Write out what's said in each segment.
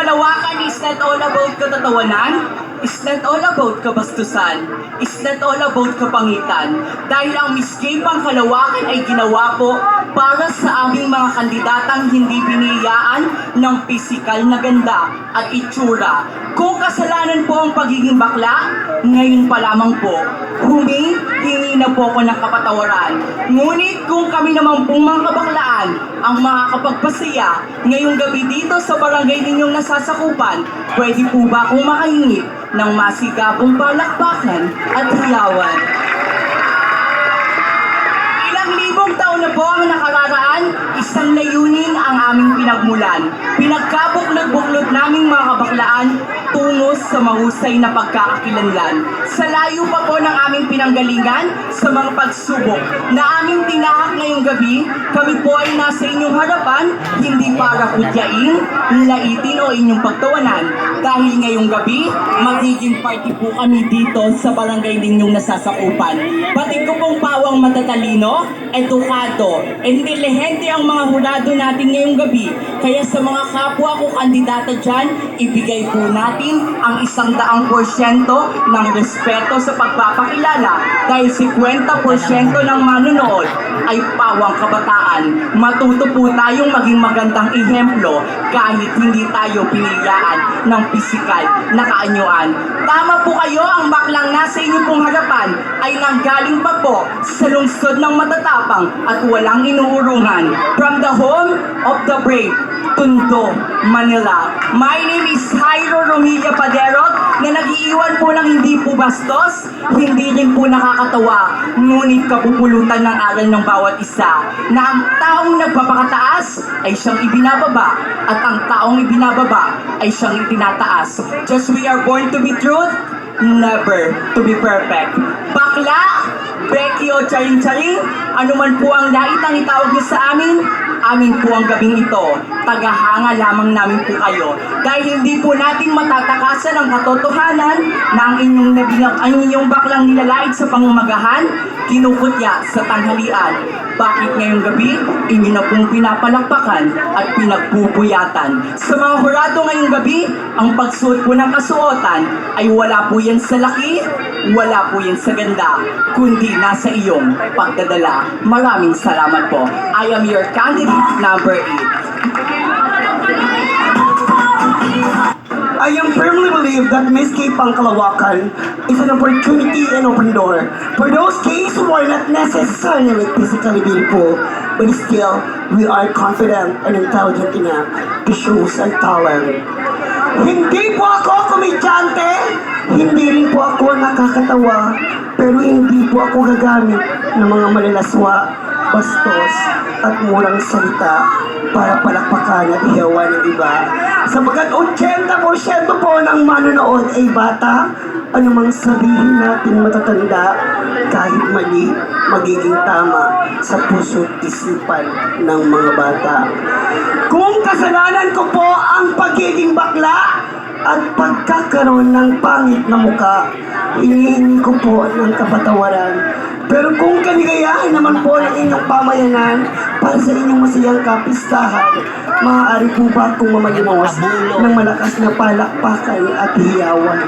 Kalawakan is not all about katatawanan, is not all about kabastusan, is not all about kapangitan. Dahil ang Miss Gay Pangkalawakan ay ginawa po para sa aming mga kandidatang hindi biniyaan ng pisikal na ganda at itsura. Kung kasalanan po ang pagiging bakla, ngayon pa lamang po, hingi na po ako ng kapatawaran. Ngunit kung kami naman pong mga kabaklaan ang makakapagpasaya ngayong gabi dito sa barangay ninyong nasasakupan, pwede po ba akong makahingi ng masigabong palakpakan at hiyawan? Ilang libong taon na po ang nakararaan, isang layunin ang aming pinagmulan. Pinagkabuklod-buklod naming mga kabaklaan tungo sa mahusay na pagkakakilanlan. Sa layo pa po ng aming pinanggalingan sa mga pagsubok na aming tinahak ngayong gabi, kami po ay nasa inyong harapan, hindi para kutyain, laitin o inyong pagtawanan. Dahil ngayong gabi, magiging party po kami dito sa barangay ninyong nasasakupan. Batid ko pong pawang matatalino, edukado, intelihente ang mga hurado natin ngayong gabi. Kaya sa mga kapwa ko kandidata dyan, ibigay po natin ang 100% ng respeto sa pagpapakilala dahil 50% ng manonood ay pawang kabataan. Matuto po tayong maging magandang ehemplo kahit hindi tayo piniyaan ng pisikal na kaanyuan. Tama po kayo, ang baklang nasa inyo pong harapan ay nanggaling pa po sa lungsod ng matatapang at walang inuurungan. From the home of the brave, Tondo, Manila. My name is Jairo Romilla Paderot na nag-iiwan po ng hindi po bastos, hindi rin po nakakatawa, ngunit kapupulutan ng aral ng bawat isa na ang taong nagpapakataas ay siyang ibinababa at ang taong ibinababa ay siyang itinataas. Just we are born to be truth, never to be perfect. Bakla, Becky o Charing-Charing, anuman po ang laitang itawag niyo sa amin, amin po ang gabing ito. Tagahanga lamang namin po kayo. Dahil hindi po natin matatakasan ang katotohanan na ang inyong baklang nilalait sa pangumagahan, kinukutya sa tanghalian. Bakit ngayong gabi, inyo na pong pinapalakpakan at pinagpupuyatan. Sa mga hurado ngayong gabi, ang pagsuot po ng kasuotan ay wala po yan sa laki, wala po yan sa ganda, kundi nasa iyong pagdadala. Maraming salamat po. I am your candidate number 8. I am firmly believe that Miss Gay Pangkalawakan is an opportunity and open door for those gays who are not necessarily physically beautiful, but still we are confident and intelligent enough to show our talent. Hindi po ako komedyante, hindi rin po ako nakakatawa, pero hindi po ako gagamit ng mga malalaswa, bastos at murang salita para palakpakan at iyawan ng iba. Sapagkat 80% po ng manonood ay bata, anumang sabihin natin matatanda, kahit mali, magiging tama sa puso't isipan ng mga bata. Kung kasalanan ko po ang pagiging bakla at pagkakaroon ng pangit na muka, hinihingi ko po ng kapatawaran. Pero kung kaligayahan naman po ng inyong pamayanan para sa inyong masayang kapistahan, maaari po ba akong mamalimos ng malakas na palakpakan at hiyawan?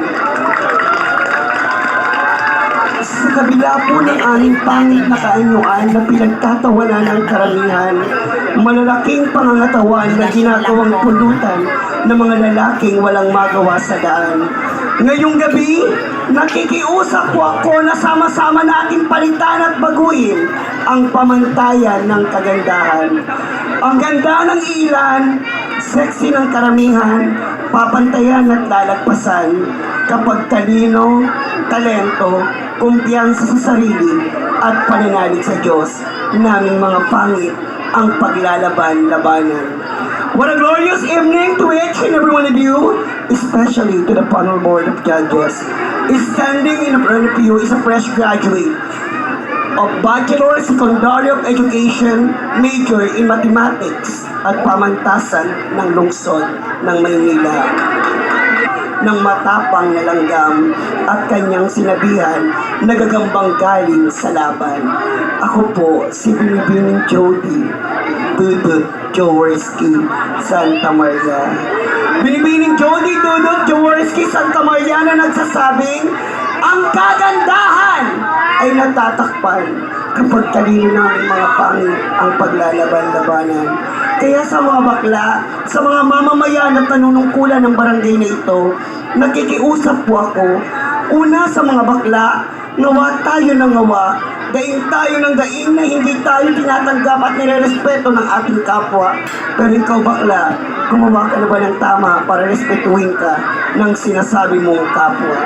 Sa kabila po ng aming pangit na kaanyuan na pinagtatawanan ng karamihan, malalaking pangangatawan na ginagawang pulutan ng mga lalaking walang magawa sa daan. Ngayong gabi, nakikiusap po ako na sama-sama natin palitan at baguhin ang pamantayan ng kagandahan. Ang ganda ng ilan, sexy ng karamihan, papantayan at lalagpasan kapag talino, talento, kumpiyansa sa sarili at pananalig sa Diyos, naming mga pangit ang paglalaban-labanan. What a glorious evening to each and every one of you, especially to the panel board of judges. Standing in front of you is a fresh graduate of Bachelor Secondary of Education, major in Mathematics at Pamantasan ng Lungsod ng Maynila. Ng matapang na langgam at kanyang sinabihan nagagambang galing sa laban. Ako po si Binibining Jody Dudut Jaworski Santa Maria. Binibining Jody Dudut Jaworski Santa Maria na nagsasabing, ang kagandahan ay natatakpan kapag talino namin mga pangit ang paglalaban-labanan. Kaya sa mga bakla, sa mga mamamayan at nanunungkulan ng barangay na ito, nakikiusap po ako. Una sa mga bakla, ngawa tayo ng ngawa, daing tayo ng daing na hindi tayo tinatanggap at nirerespeto ng ating kapwa. Pero ikaw bakla, gumawa ka na ba ng tama para respetuhin ka ng sinasabi mong kapwa?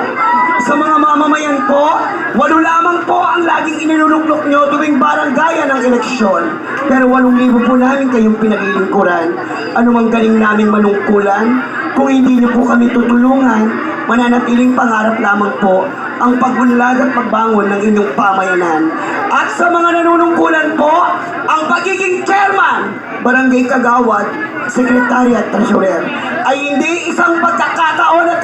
Sa mga mamamayan po, 8 lamang po ang laging iniluluklok nyo tuwing barangaya ng eleksyon. Pero 8,000 po namin kayong pinaglilingkuran. Ano mang galing namin manungkulan, kung hindi nyo po kami tutulungan, mananatiling pangarap lamang po ang pagunlad at pagbangon ng inyong pamayanan. At sa mga nanunungkulan po, ang pagiging chairman, barangay kagawad, sekretary at treasurer ay hindi isang pagkakataon at